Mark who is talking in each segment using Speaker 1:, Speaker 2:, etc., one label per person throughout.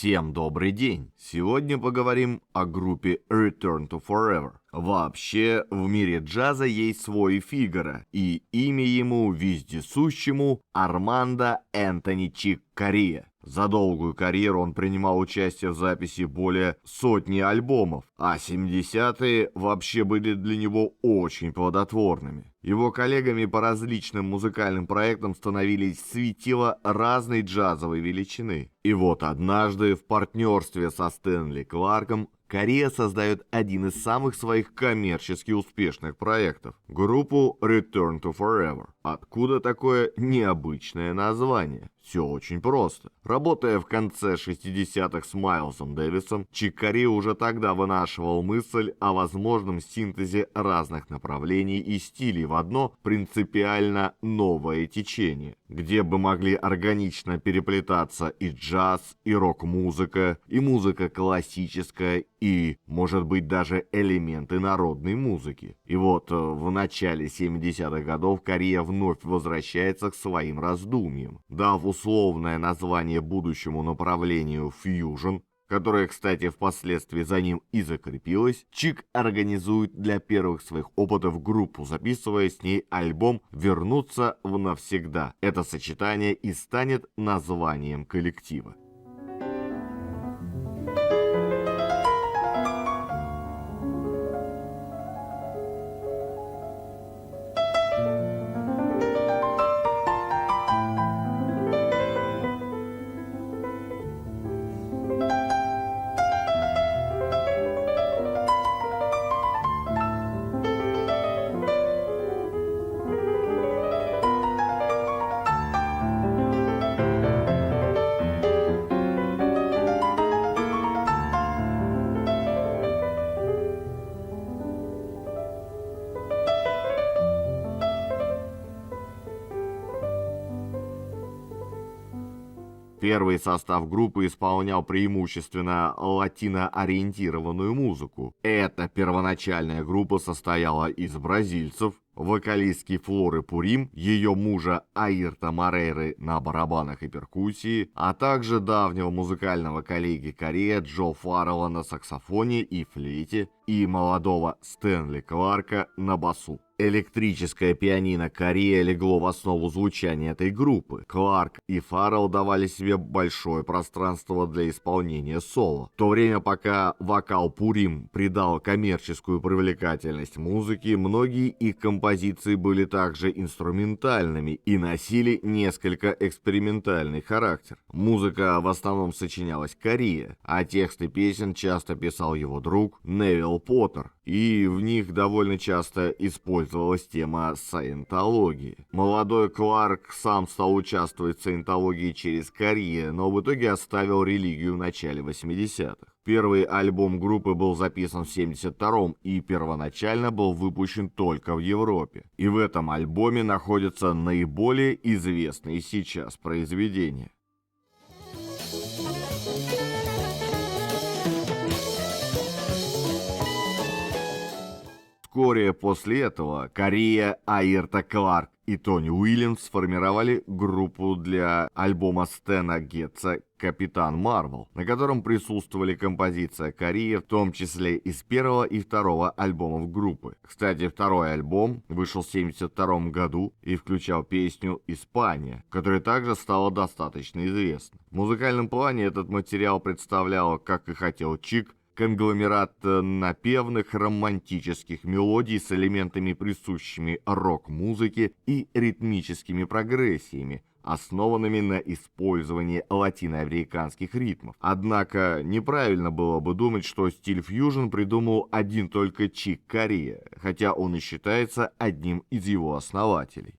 Speaker 1: Всем добрый день! Сегодня поговорим о группе Return to Forever. Вообще, в мире джаза есть свой Фигаро, и имя ему вездесущему Армандо Энтони Чик Кориа. За долгую карьеру он принимал участие в записи более сотни альбомов, а 70-е вообще были для него очень плодотворными. Его коллегами по различным музыкальным проектам становились светила разной джазовой величины. И вот однажды в партнерстве со Стэнли Кларком Кориа создает один из самых своих коммерчески успешных проектов – группу Return to Forever. Откуда такое необычное название? Все очень просто. Работая в конце 60-х с Майлсом Дэвисом, Чик Кориа уже тогда вынашивал мысль о возможном синтезе разных направлений и стилей в одно принципиально новое течение, где бы могли органично переплетаться и джаз, и рок-музыка, и музыка классическая, и, может быть, даже элементы народной музыки. И вот в начале 70-х годов Кориа вновь возвращается к своим раздумьям, дав условное название будущему направлению «фьюжн», которое, кстати, впоследствии за ним и закрепилось. Чик организует для первых своих опытов группу, записывая с ней альбом «Вернуться в навсегда». Это сочетание и станет названием коллектива. Первый состав группы исполнял преимущественно латино-ориентированную музыку. Эта первоначальная группа состояла из бразильцев, вокалистки Флоры Пурим, ее мужа Аирто Морейры на барабанах и перкуссии, а также давнего музыкального коллеги Кориа Джо Фаррелла на саксофоне и флейте и молодого Стэнли Кларка на басу. Электрическое пианино Кориа легло в основу звучания этой группы. Кларк и Фаррелл давали себе большое пространство для исполнения соло, в то время пока вокал Пурим придал коммерческую привлекательность музыке, многие их композиции были также инструментальными и носили несколько экспериментальный характер. Музыка в основном сочинялась Кориа, а тексты песен часто писал его друг Невил Поттер, и в них довольно часто использовалась тема саентологии. Молодой Кларк сам стал участвовать в саентологии через Кориа, но в итоге оставил религию в начале 80-х. Первый альбом группы был записан в 72-м и первоначально был выпущен только в Европе. И в этом альбоме находятся наиболее известные сейчас произведения. Вскоре после этого Кориа, Аирто Кларк и Тони Уильямс сформировали группу для альбома Стэна Гетца «Капитан Марвел», на котором присутствовали композиции Кориа, в том числе из первого и второго альбомов группы. Кстати, второй альбом вышел в 1972 году и включал песню «Испания», которая также стала достаточно известна. В музыкальном плане этот материал представлял, как и хотел Чик, конгломерат напевных романтических мелодий с элементами, присущими рок-музыке, и ритмическими прогрессиями, основанными на использовании латиноамериканских ритмов. Однако неправильно было бы думать, что стиль фьюжн придумал один только Чик Кориа, хотя он и считается одним из его основателей.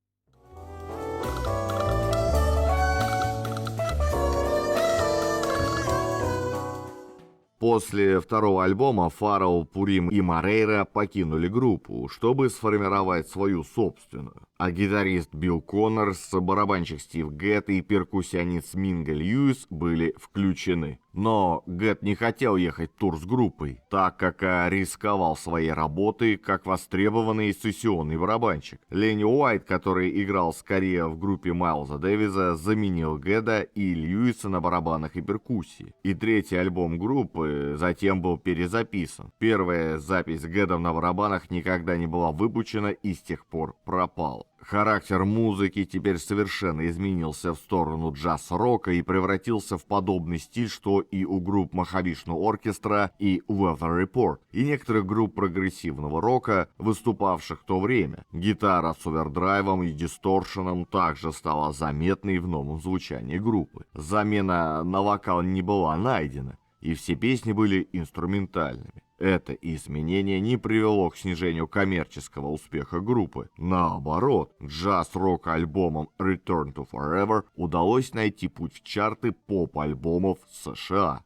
Speaker 1: После второго альбома Фаррелл, Пурим и Морейра покинули группу, чтобы сформировать свою собственную. А гитарист Билл Коннорс, барабанщик Стив Гэтт и перкуссионист Минго Льюис были включены. Но Гэт не хотел ехать в тур с группой, так как рисковал своей работой как востребованный сессионный барабанщик. Ленни Уайт, который играл скорее в группе Майлза Дэвиса, заменил Гэда и Льюиса на барабанах и перкуссии. И третий альбом группы затем был перезаписан. Первая запись с Гэдом на барабанах никогда не была выпущена и с тех пор пропала. Характер музыки теперь совершенно изменился в сторону джаз-рока и превратился в подобный стиль, что и у групп Махавишну Оркестра и Weather Report, и некоторых групп прогрессивного рока, выступавших в то время. Гитара с овердрайвом и дисторшеном также стала заметной в новом звучании группы. Замена на вокал не была найдена, и все песни были инструментальными. Это изменение не привело к снижению коммерческого успеха группы. Наоборот, джаз-рок альбомом Return to Forever удалось найти путь в чарты поп-альбомов США.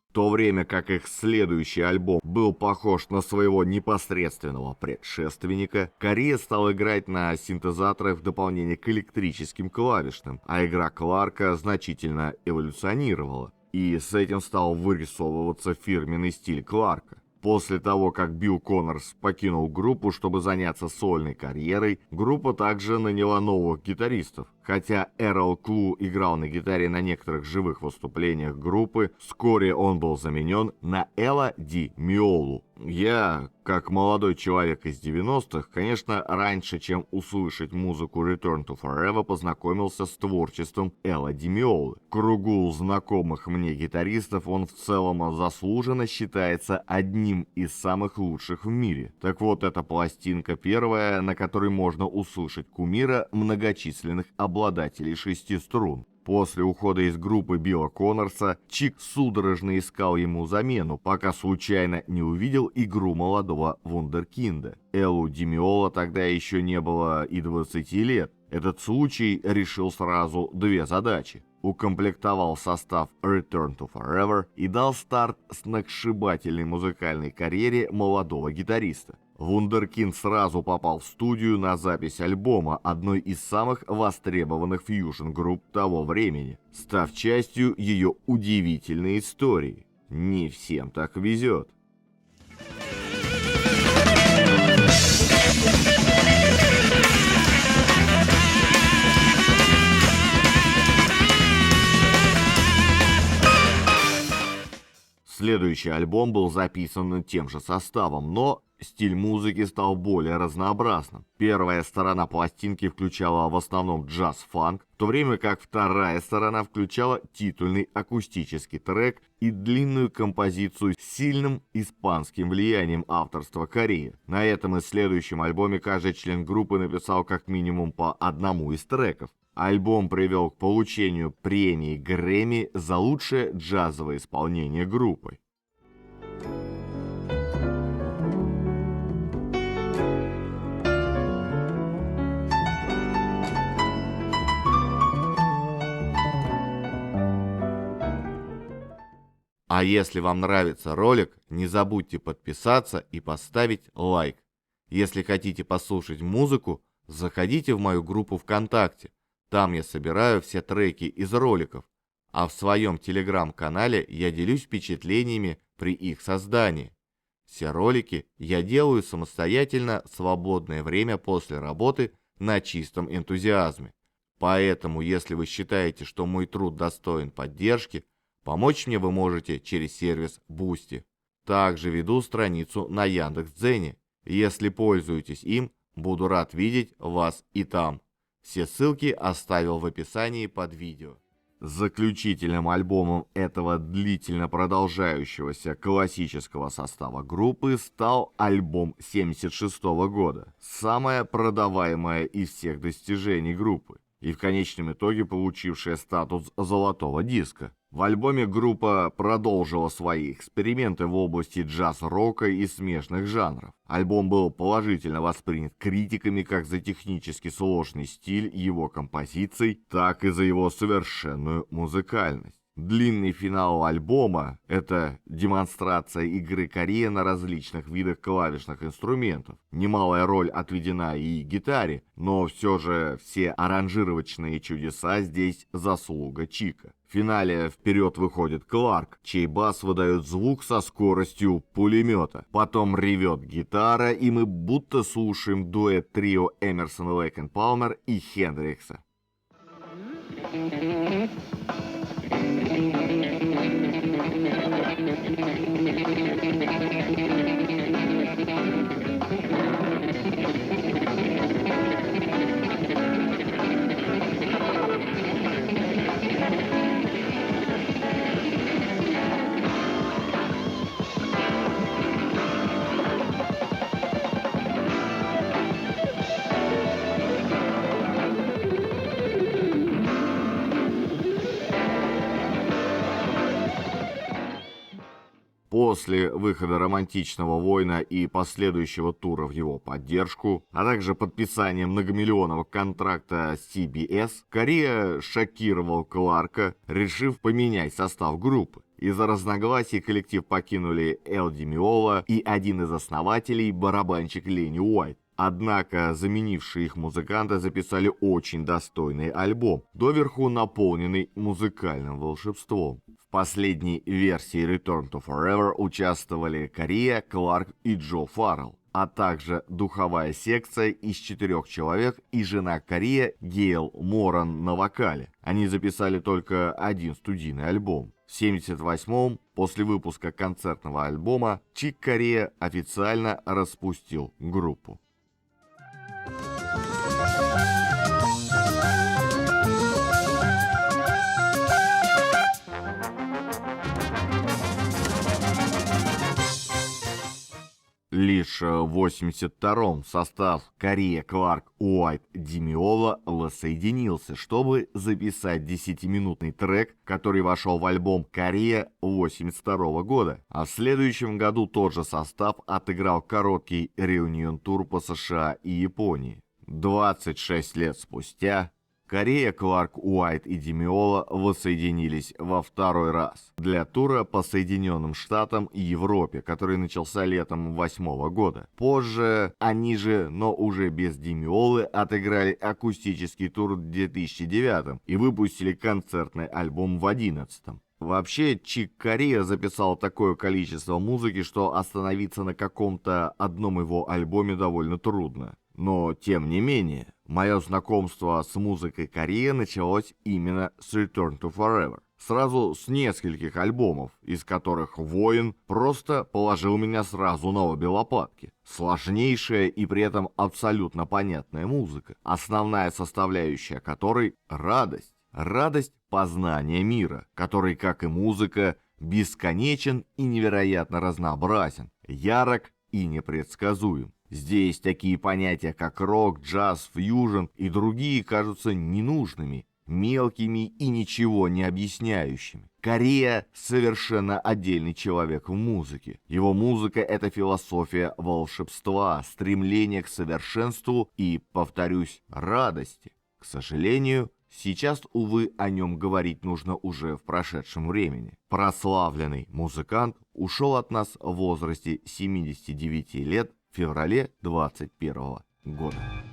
Speaker 1: В то время как их следующий альбом был похож на своего непосредственного предшественника, Коррея стал играть на синтезаторах в дополнение к электрическим клавишным, а игра Кларка значительно эволюционировала, и с этим стал вырисовываться фирменный стиль Кларка. После того, как Билл Коннорс покинул группу, чтобы заняться сольной карьерой, группа также наняла новых гитаристов. Хотя Эрол Клу играл на гитаре на некоторых живых выступлениях группы, вскоре он был заменен на Элла Ди Миолу. Я, как молодой человек из 90-х, конечно, раньше, чем услышать музыку Return to Forever, познакомился с творчеством Элла Ди Миолы. В кругу знакомых мне гитаристов он в целом заслуженно считается одним из самых лучших в мире. Так вот, эта пластинка первая, на которой можно услышать кумира многочисленных обладателей 6 струн. После ухода из группы Билла Коннорса Чик судорожно искал ему замену, пока случайно не увидел игру молодого вундеркинда. Эллу Ди Миола тогда еще не было и 20 лет. Этот случай решил сразу две задачи. Укомплектовал состав Return to Forever и дал старт сногсшибательной музыкальной карьере молодого гитариста. Вундеркинд сразу попал в студию на запись альбома одной из самых востребованных фьюжн-групп того времени, став частью ее удивительной истории. Не всем так везет. Следующий альбом был записан тем же составом, но стиль музыки стал более разнообразным. Первая сторона пластинки включала в основном джаз-фанк, в то время как вторая сторона включала титульный акустический трек и длинную композицию с сильным испанским влиянием авторства Корреи. На этом и следующем альбоме каждый член группы написал как минимум по одному из треков. Альбом привел к получению премии Грэмми за лучшее джазовое исполнение группой. А если вам нравится ролик, не забудьте подписаться и поставить лайк. Если хотите послушать музыку, заходите в мою группу ВКонтакте. Там я собираю все треки из роликов, а в своем телеграм-канале я делюсь впечатлениями при их создании. Все ролики я делаю самостоятельно в свободное время после работы на чистом энтузиазме. Поэтому, если вы считаете, что мой труд достоин поддержки, помочь мне вы можете через сервис Boosty. Также веду страницу на Яндекс.Дзене. Если пользуетесь им, буду рад видеть вас и там. Все ссылки оставил в описании под видео. Заключительным альбомом этого длительно продолжающегося классического состава группы стал альбом 1976 года, самое продаваемое из всех достижений группы, и в конечном итоге получившая статус золотого диска. В альбоме группа продолжила свои эксперименты в области джаз-рока и смежных жанров. Альбом был положительно воспринят критиками как за технически сложный стиль его композиций, так и за его совершенную музыкальность. Длинный финал альбома – это демонстрация игры Корея на различных видах клавишных инструментов. Немалая роль отведена и гитаре, но все же все аранжировочные чудеса здесь заслуга Чика. В финале вперед выходит Кларк, чей бас выдает звук со скоростью пулемета. Потом ревет гитара, и мы будто слушаем дуэт трио Эмерсон, Лейк и Палмер и Хендрикса. После выхода «Романтичного воина» и последующего тура в его поддержку, а также подписания многомиллионного контракта с CBS, Корея шокировал Кларка, решив поменять состав группы. Из-за разногласий коллектив покинули Эл Ди Меола и один из основателей, барабанщик Ленни Уайт. Однако заменившие их музыканты записали очень достойный альбом, доверху наполненный музыкальным волшебством. В последней версии Return to Forever участвовали Корея, Кларк и Джо Фаррелл, а также духовая секция из 4 человек и жена Корея Гейл Моран на вокале. Они записали только один студийный альбом. В 1978-м, после выпуска концертного альбома, Чик Корея официально распустил группу. Лишь в 1982-м состав Корея, Кларк, Уайт, Ди Меола воссоединился, чтобы записать 10-минутный трек, который вошел в альбом «Корея» 1982 года. А в следующем году тот же состав отыграл короткий реюнион-тур по США и Японии. 26 лет спустя Корея, Кларк, Уайт и Ди Меола воссоединились во второй раз для тура по Соединенным Штатам и Европе, который начался летом 2008 года. Позже они же, но уже без Ди Меолы, отыграли акустический тур в 2009 и выпустили концертный альбом в 2011. Вообще, Чик Корея записал такое количество музыки, что остановиться на каком-то одном его альбоме довольно трудно. Но, тем не менее, мое знакомство с музыкой Кореи началось именно с Return to Forever. Сразу с нескольких альбомов, из которых «Воин» просто положил меня сразу на обе лопатки. Сложнейшая и при этом абсолютно понятная музыка, основная составляющая которой — радость. Радость познания мира, который, как и музыка, бесконечен и невероятно разнообразен, ярок и непредсказуем. Здесь такие понятия, как рок, джаз, фьюжн и другие кажутся ненужными, мелкими и ничего не объясняющими. Корея — совершенно отдельный человек в музыке. Его музыка — это философия волшебства, стремление к совершенству и, повторюсь, радости. К сожалению, сейчас, увы, о нем говорить нужно уже в прошедшем времени. Прославленный музыкант ушел от нас в возрасте 79 лет в феврале 2021 года.